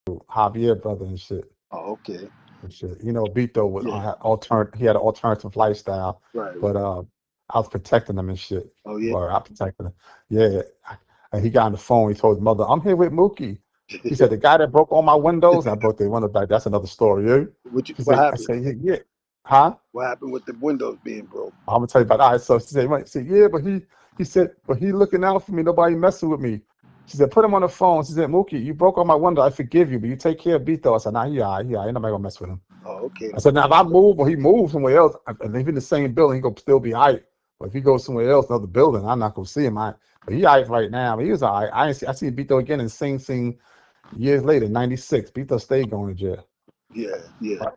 Javier brother and shit. Oh, okay. And shit. You know, Beto was Yeah. he had an alternative lifestyle, Right. but Right. I was protecting him and shit. Oh yeah. Or I protected him. Yeah. And he got on the phone. He told his mother, "I'm here with Mookie." He said, "The guy that broke all my windows." I broke the window back. That's another story. Yeah. He What said, "I happened? said, yeah, yeah. Huh?" What happened with the windows being broke? I'm gonna tell you about that. So she said, "Right." She said, "Yeah, but he said, but he looking out for me. Nobody messing with me." She said, "Put him on the phone." She said, "Mookie, you broke all my window. I forgive you, but you take care of Beto." I said, "Nah, he all right. He all right. Ain't nobody gonna mess with him." Oh, okay. I said, "Now if I move or he moves somewhere else, and if in the same building, he gonna still be all right. But if he goes somewhere else, another building, I'm not gonna see him. But he all right right now. But he was all right. I seen Beto again in the same scene years later, '96. Beto stayed going to jail. Yeah. Yeah. Right.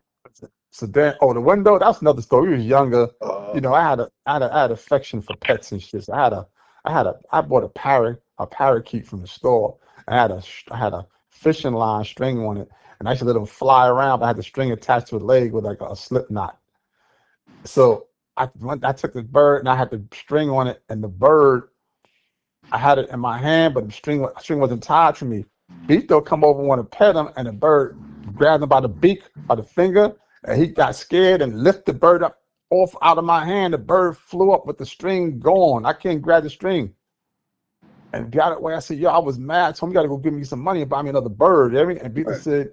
So then, the window. That's another story. We was younger. Uh. You know, I had affection for pets and shit. So I bought a parakeet from the store. I had a fishing line string on it, and I used to let them fly around. But I had the string attached to a leg with like a slip knot. So I took the bird and I had the string on it, and the bird I had it in my hand, but the string wasn't tied to me. Beto come over and want to pet him, and the bird grabbed him by the beak, by the finger, and he got scared and lifted the bird up off out of my hand. The bird flew up with the string gone. I can't grab the string and got it away. I said, "Yo, I was mad. Told him you got to go give me some money and buy me another bird." You know what I mean? And Beto Right. said,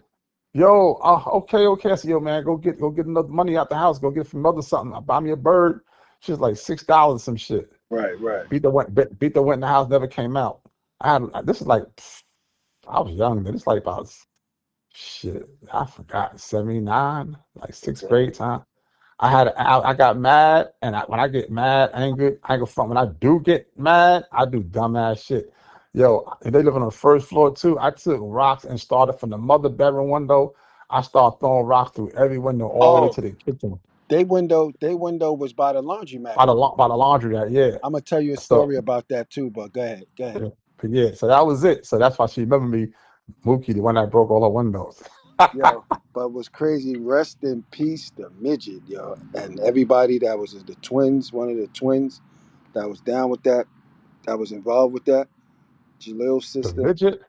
"Yo, okay, okay." I said, "Yo, man, go get another money out the house. Go get from mother something. Buy me a bird." She was like $6 some shit. Right. Right. Beat the went in the house, never came out. This is like I was young then. It's like about shit. I forgot 79, like sixth Okay. grade time. I got mad, and when I get mad, angry, I ain't gonna front. When I do get mad, I do dumbass shit. Yo, and they live on the first floor too. I took rocks and started from the mother bedroom window. I started throwing rocks through every window all the way Oh, to the kitchen they window was by the laundromat. by the laundry. That yeah. I'm gonna tell you a So story about that too, but go ahead. Go ahead. yeah, yeah. So that was it. So that's why she remembered me, Mookie, the one that broke all her windows. Yo, but what's crazy, rest in peace, the midget, yo. And everybody that was the twins, one of the twins that was down with that, that was involved with that, Jalil's The sister. midget.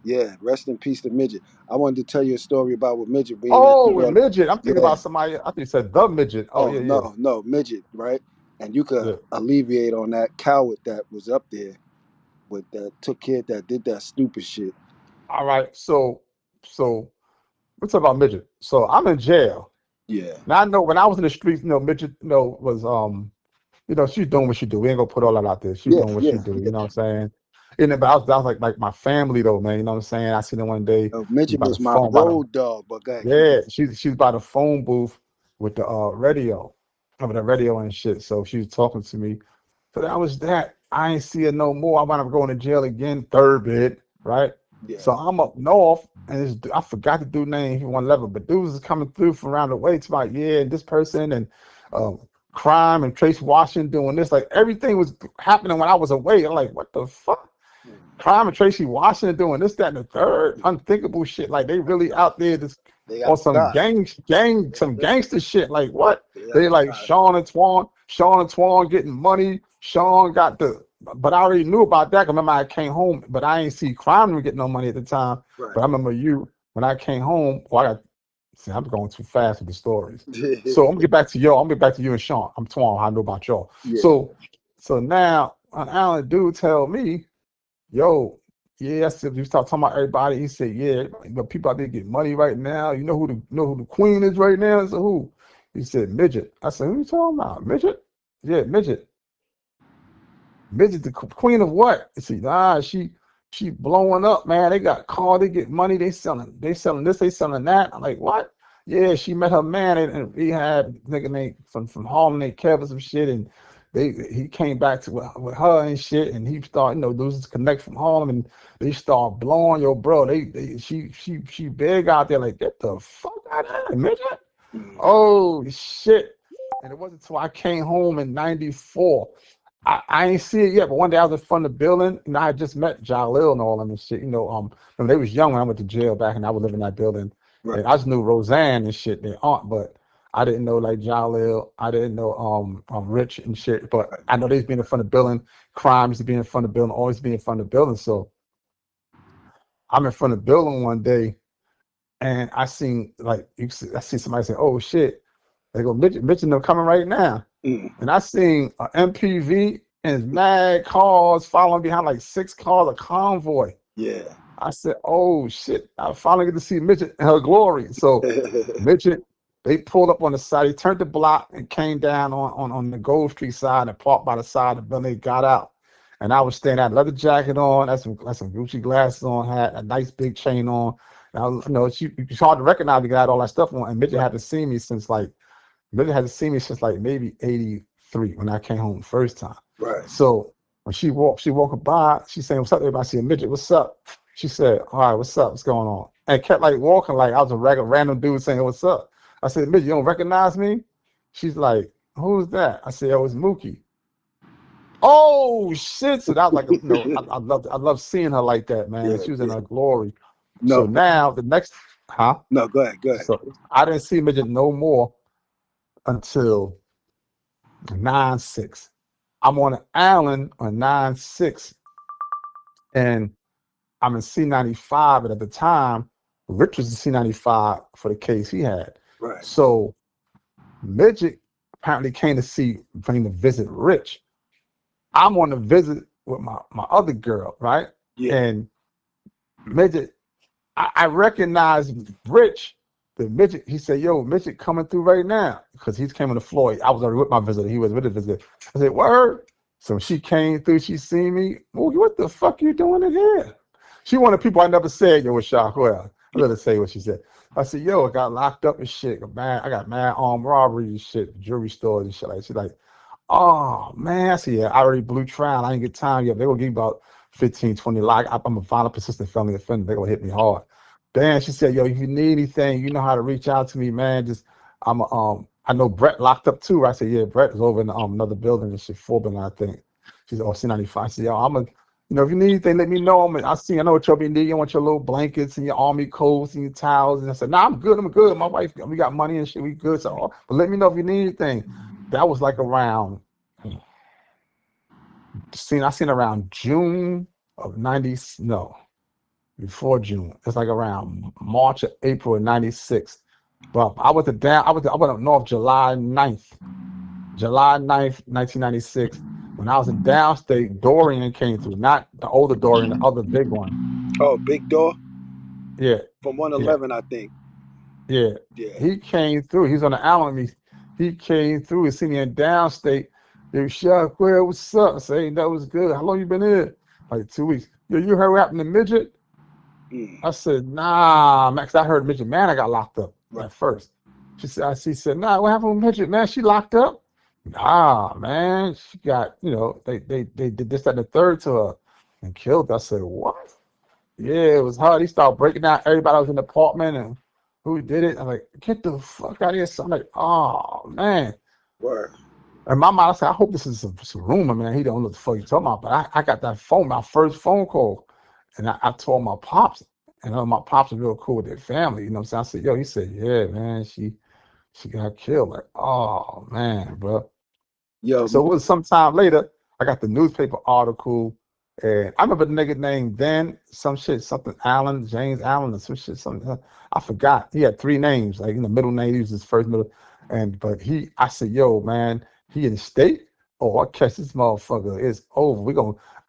Yeah, rest in peace, the midget. I wanted to tell you a story about what midget being that Oh, you with brought. midget. I'm thinking Yeah. about somebody. I think you said the midget. Oh Oh yeah, yeah, no, no, midget, right? And you could yeah. alleviate on that coward that was up there with that took care that did that stupid shit. All right. So let's talk about midget. So I'm in jail Yeah. now. I know when I was in the streets, midget, was she's doing what she do. We ain't gonna put all that out there. She's Yeah, doing what she yeah, do. You yeah. know what I'm saying? And then, but that was like my family though, man. You know what I'm saying? I seen her one day. She's Midget by the was my phone, by the road dog, but go ahead, keep yeah. She's by the phone booth with the radio, with the radio and shit. So she was talking to me. So that was that. I ain't see her no more. I wound up going to jail again, third bid, right? yeah. So I'm up north, and I forgot the dude name. He one level, but dudes is coming through from around the way. To like, yeah, this person and um, crime and Trace Washington doing this. Like everything was happening when I was away. I'm like, what the fuck? Crime and Tracy Washington doing this, that, and the third, unthinkable shit. Like they really out there just They got on the guy. some gangster shit. Like what? They got They the like guy. Sean and Twan getting money. Sean got but I already knew about that. 'Cause remember, I came home, but I ain't see crime getting no money at the time. But Right. I remember when I came home. Well, see, I'm going too fast with the stories. So I'm gonna get back to y'all. I'm gonna get back to you and Sean. I'm Twan. I know about y'all. Yeah. So now, an Alan dude tell me, yo, yeah, I said, you start talking about everybody. He said, yeah, but people out there get money right now. You know who the queen is right now? I said, who? He said, midget. I said, who you talking about? Midget? Yeah, midget. Midget, the queen of what? He said, she blowing up, man. They got car, they get money, they selling this, they selling that. I'm like, what? Yeah, she met her man in rehab, nigga named from Harlem, named Kevin, some shit, and he came back to with her and shit, and he started, losing his connect from Harlem, and they start blowing your bro. She big out there, like, get the fuck out of here, midget. Mhm. Oh shit. And it wasn't until I came home in '94. I ain't see it yet, but one day I was in front of the building, and I had just met Jalil and all them and shit. When they was young when I went to jail back, and I would live in that building, Right. and I just knew Roseanne and shit, their aunt, but I didn't know like Jalil. I didn't know Rich and shit, but Right. I know they's been in front of the building. Crime used to be in front of the building, always be in front of the building. So I'm in front of the building one day, and I seen like I see somebody say, "Oh shit, they go Mitchell, them coming right now," Mm, and I seen an MPV and mad cars following behind, like 6 cars, a convoy. yeah. I said, "Oh shit!" I finally get to see Midget in her glory. So Midget, they pulled up on the side. He turned the block and came down on the Gold Street side and parked by the side of the building. They got out, and I was standing. I had a leather jacket on, had some Gucci glasses on, had a nice big chain on. And I was, it's hard to recognize because I had all that stuff on. And Midget Right, hadn't seen me since like Midget hadn't seen me since like maybe '83 when I came home the first time. right. So when she walked by, she saying, "What's up, everybody?" I said, "Midget, what's up?" She said, "All right, what's up? What's going on?" And kept like walking like I was a regular random dude saying, "What's up?" I said, "Midget, you don't recognize me?" She's like, "Who's that?" I said, "Oh, it's Mookie." Oh shit! So that was like I love seeing her like that, man. Yeah, She was in yeah. her glory. So No, now the next, huh? no. Go ahead, go ahead. So I didn't see Midget no more until 9/6. I'm on an island on 9/6, and I'm in C95. And at the time, Rich was in C95 for the case he had. Right. So Midget apparently came to visit Rich. I'm on a visit with my other girl, right? Yeah, And Midget, I recognize Rich, the midget. He said, "Yo, midget coming through right now," because he's coming to Floyd. I was already with my visitor. He was with the visitor. I said, "Word." So she came through. She seen me. "Well, what the fuck you doing in here?" She wanted people I never said. Yo, with Shaquell. I let her say what she said. I said, "Yo, I got locked up and shit. I got mad armed robbery and shit, jewelry stores and shit." Like she's like, "Oh man," I said, "Yeah, I already blew trial. I ain't get time yet. They're gonna give me about 15, 20. Like I'm a violent, persistent felony offender. They're gonna hit me hard." Damn, she said, "Yo, if you need anything, you know how to reach out to me, man. Just I know Brett locked up too." I said, "Yeah, Brett is over in another building and shit, 4 building, I think." She said, "Oh, C95." I said, "Yo, if you need anything, let me know. I know what you'll be needing. You want your little blankets and your army coats and your towels." And I said, "Nah, I'm good. I'm good. My wife, we got money and shit. We good. So, but let me know if you need anything." That was like around I seen around June of 90, no, before June. It's like around March or April of 96. But I went up north July 9th, 1996. When I was in downstate, Dorian came through, not the older Dorian, the other big one. Oh, big door Yeah, from yeah, 111, I think. yeah. Yeah. He came through. He's on the island. He came through and seen me in downstate. They shot, "Where, what's up?" I say, "That was good. How long you been here?" Like 2 weeks. "Yo, you heard what happened to Midget?" Mm, I said, "Nah, man," 'cause I heard Midget Man, I got locked up right. at first. She said, "Nah, what happened with Midget, man? She locked up?" "Nah, man, she got, they did this, that, and the third to her and killed her." I said, "What?" "Yeah, it was hard." He started breaking down everybody that was in the apartment and who did it. I'm like, "Get the fuck out of here." So I'm like, "Oh, man." Word. And my mom, I said, "I hope this is some rumor, man. He don't know what the fuck you talking about." But I got that phone, my first phone call, and I told my pops, and my pops was real cool with their family. You know what I'm saying? I said, "Yo," he said, "Yeah, man, she got killed." Like, oh man, bro. Yo, So it was sometime later, I got the newspaper article, and I remember the nigga named then some shit, something Allen, James Allen, or some shit, something. I forgot. He had 3 names, like in the middle name, he was his first middle. But I said, "Yo, man, he in the state? Oh, I catch this motherfucker. It's over.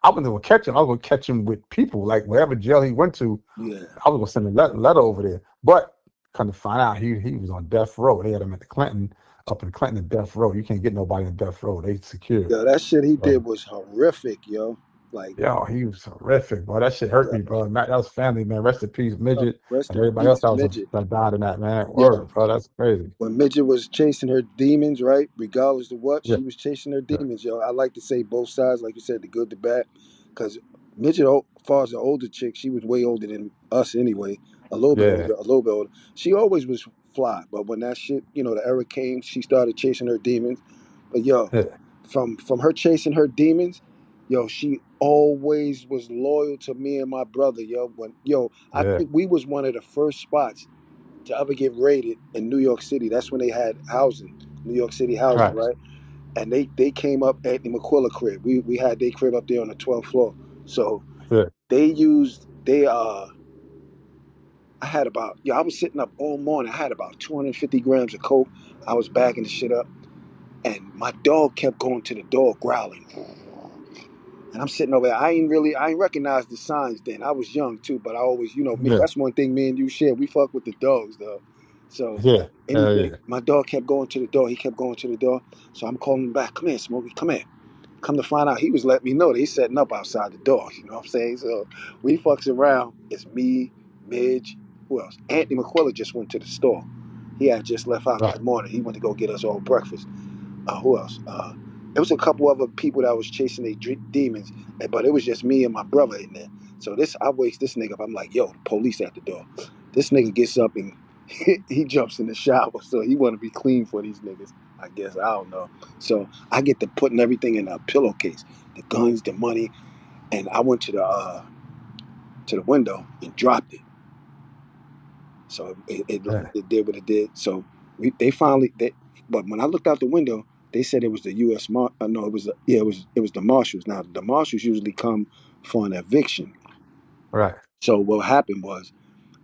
I wasn't gonna catch him. I was gonna catch him with people, like wherever jail he went to. yeah. I was gonna send a letter over there. But come to find out, he was on death row. They had him at the Clinton, up in Clinton, death row. You can't get nobody in death row. They secure. Yo, that shit he So, did was horrific, yo. Like, yo, he was horrific, bro. That shit hurt yo, me, bro. That was family, man. Rest in peace, midget, rest and in everybody else peace, midget. that died in that, man. Yo, Word, bro. That's crazy. when Midget was chasing her demons, right? Regardless of what, Yeah, she was chasing her yeah, demons, yo. I like to say both sides, like you said, the good, the bad. Because Midget, as far as the older chick, she was way older than us anyway. A little bit yeah, older, a little bit older. She always was fly. But when that shit, the era came, she started chasing her demons. But yo, yeah, from her chasing her demons, yo, she always was loyal to me and my brother, yo. I yeah, think we was one of the first spots to ever get raided in New York City. That's when they had housing, New York City housing, right, right? And they came up at the McQuilla crib. We had their crib up there on the 12th floor. So yeah, they used I had about, I was sitting up all morning. I had about 250 grams of coke. I was bagging the shit up, and my dog kept going to the door growling. And I'm sitting over there. I ain't recognize the signs then. I was young too, but I always, me. Yeah. That's one thing me and you share. We fuck with the dogs though. So Yeah. anything, Yeah. my dog kept going to the door. He kept going to the door. So I'm calling him back. Come here, Smokey. Come here. Come to find out, he was letting me know they setting up outside the door. You know what I'm saying? So we fucks around. It's me, Midge. Who else? Anthony McQuillan just went to the store. He had just left out Right. that morning. He went to go get us all breakfast. Who else? There was a couple other people that was chasing their demons, but it was just me and my brother in there. So I wakes this nigga up. I'm like, yo, the police at the door. This nigga gets up and he jumps in the shower. So he want to be clean for these niggas. I guess I don't know. So I get to putting everything in a pillowcase, the guns, the money, and I went to the window and dropped it. So Yeah. it did what it did. So they finally but when I looked out the window, they said it was the U.S. no, it was it was the marshals. Now the marshals usually come for an eviction. Right. So what happened was,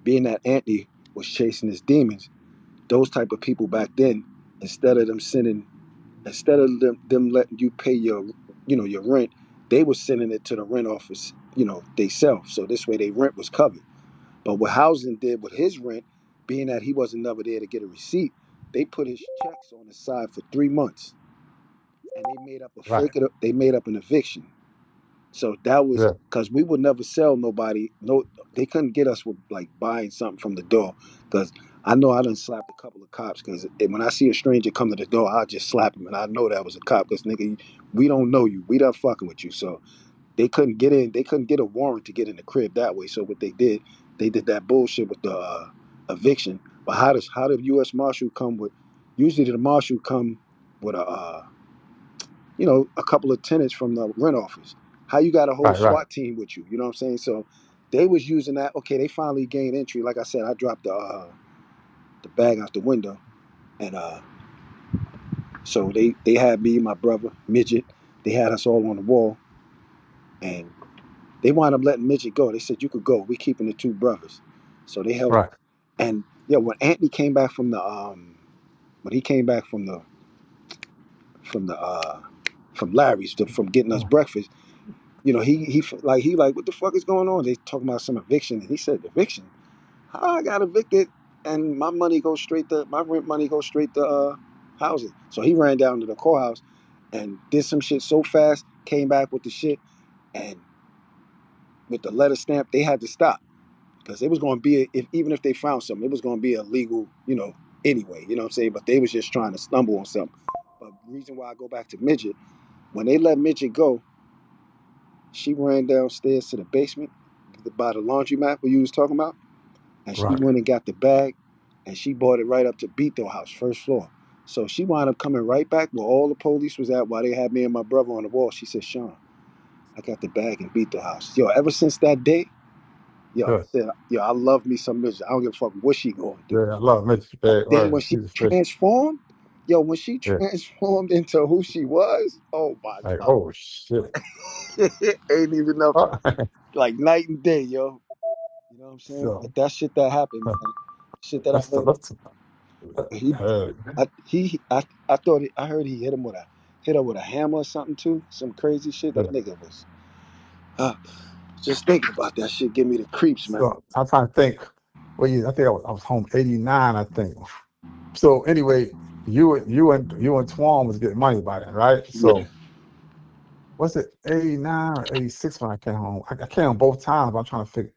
being that Anthony was chasing his demons, those type of people back then, instead of them sending, instead of them letting you pay your your rent, they were sending it to the rent office, they self. So this way, their rent was covered. But what Housing did with his rent, being that he wasn't never there to get a receipt, they put his checks on the side for 3 months, and they made up a Right. they made up an eviction. So that was Yeah. because we would never sell nobody. No, they couldn't get us with like buying something from the door. Because I know I done slapped a couple of cops. Because when I see a stranger come to the door, I just slap him, and I know that was a cop. Because nigga, we don't know you. We done fucking with you. So they couldn't get in. They couldn't get a warrant to get in the crib that way. So what they did that bullshit with the eviction. But how the U.S. Marshal come with? Usually the marshal come with a couple of tenants from the rent office. How you got a whole Right. Right. SWAT team with you? You know what I'm saying? So they was using that. Okay, they finally gained entry. Like I said, I dropped the bag out the window, and so they had me, my brother, Midget. They had us all on the wall, and they wound up letting Midget go. They said you could go. We keeping the two brothers. So they held. Right. And yeah, when Anthony came back from the when he came back from the from Larry's from getting us breakfast, he like, what the fuck is going on? They talking about some eviction, and he said, eviction? How I got evicted, and my rent money goes straight to housing. So he ran down to the courthouse and did some shit so fast, came back with the shit, and with the letter stamp, they had to stop because it was going to be even if they found something, it was going to be illegal, anyway. You know what I'm saying? But they was just trying to stumble on something. But the reason why I go back to Midget, when they let Midget go, she ran downstairs to the basement by the laundromat where you was talking about, and she Right. went and got the bag, and she brought it right up to Beto house, first floor. So she wound up coming right back where all the police was at while they had me and my brother on the wall. She said, Sean, I got the bag in Beto house. Yo, ever since that day, yo, I Good. said, yo, I love me some Midget. I don't give a fuck what she going through. Yeah. I love Mitch. And Bad then when word. she He's a fish. transformed, yo, when she Yeah. transformed into who she was, oh my Like, God. oh shit. Ain't even enough, Oh, like night and day, yo. You know what I'm saying? so Like that shit that happened, man. Shit that I that's the learned. that's He, uh, I thought I heard he hit her with a hammer or something too. Some crazy shit. yeah. That nigga was. Uh, just thinking about that shit give me the creeps, man. So I'm trying to think. Well, yeah, I think I was home '89. I think. So anyway, you and Twan was getting money by then, right? Yeah, So was it '89 or '86 when I came home? I came home both times. But I'm trying to figure.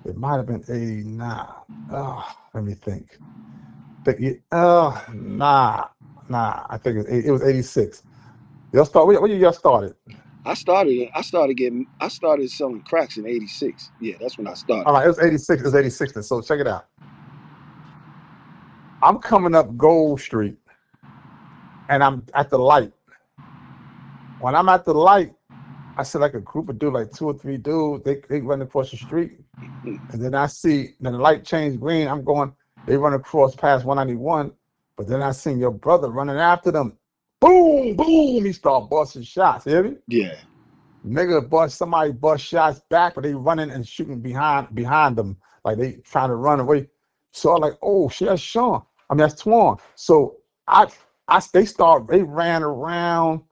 It might have been '89. Let me think. Nah, nah. I think it was '86. Y'all start. When y'all started? I started selling cracks in '86. Yeah, that's when I started. All right, it was '86. It was '86. Then. So check it out. I'm coming up Gold Street, and I'm at the light. When I'm at the light, I see like a group of dudes, like two or three dudes. They run across the street, and then then the light changed green. I'm going. They run across past 191, but then I seen your brother running after them. Boom, boom. He start busting shots. Hear me? Yeah, Nigga somebody bust shots back, but they running and shooting behind them. like they trying to run away. So I'm like, oh shit, that's Sean. I mean, that's Twan. So I, they ran around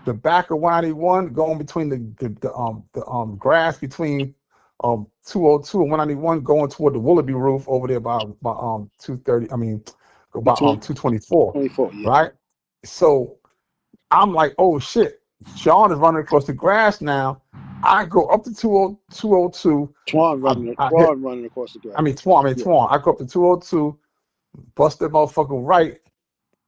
the back of 191, going between the grass between 202 and 191, going toward the Willoughby roof over there by 230. I mean, about Between 224, 24, yeah. right? So I'm like, oh shit, Sean is running across the grass now. I go up to 202. I hit. Twan running across the I grass. mean, Twan. I mean, Yeah. Twan. I go up to 202, bust that motherfucker right,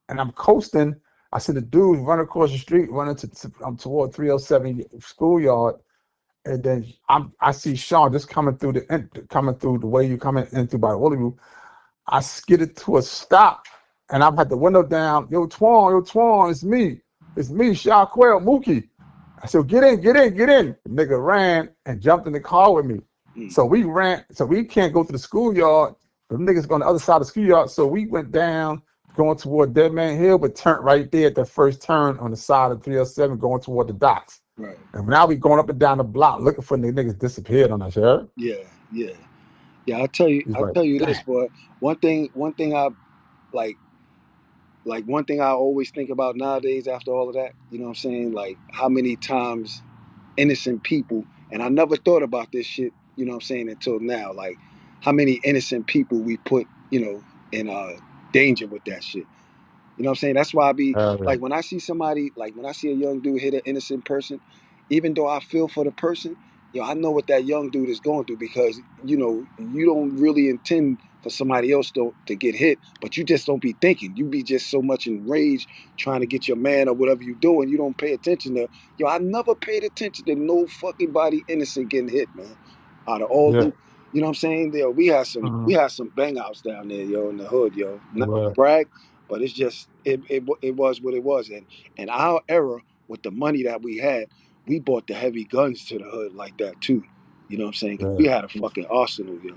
and I'm coasting. I see the dude run across the street, running I'm toward 307 schoolyard, and then I see Sean just coming through the way you coming in through by the Willie. I skidded to a stop, and I've had the window down. Yo, Twan, it's me, Shaquell, Mookie. I said, get in, get in, get in. The nigga ran and jumped in the car with me. Mm. So we ran, so we can't go to the schoolyard. The niggas go on the other side of the schoolyard. So we went down, going toward Dead Man Hill, but turned right there at the first turn on the side of 307, going toward the docks. Right. And now we going up and down the block looking for the niggas disappeared on us, yeah? Yeah. Yeah. Yeah. He's I like, tell you this, damn. boy. One thing I like. Like one thing I always think about nowadays after all of that, you know what I'm saying? Like how many times innocent people, and I never thought about this shit, you know what I'm saying, until now. Like how many innocent people we put, in danger with that shit. You know what I'm saying? That's why I be Yeah. like when I see somebody, like when I see a young dude hit an innocent person, even though I feel for the person, I know what that young dude is going through because, you don't really intend for somebody else to get hit, but you just don't be thinking. You be just so much enraged trying to get your man or whatever you doing. You don't pay attention to, I never paid attention to no fucking body innocent getting hit, man. Out of all Yeah. the, you know what I'm saying? Yo, we Mhm. had some bang outs down there, yo, in the hood, yo. Not to Yeah. brag, but it's just it was what it was, and our era with the money that we had, we bought the heavy guns to the hood like that too. You know what I'm saying? 'Cause Yeah. we had a fucking arsenal, yo.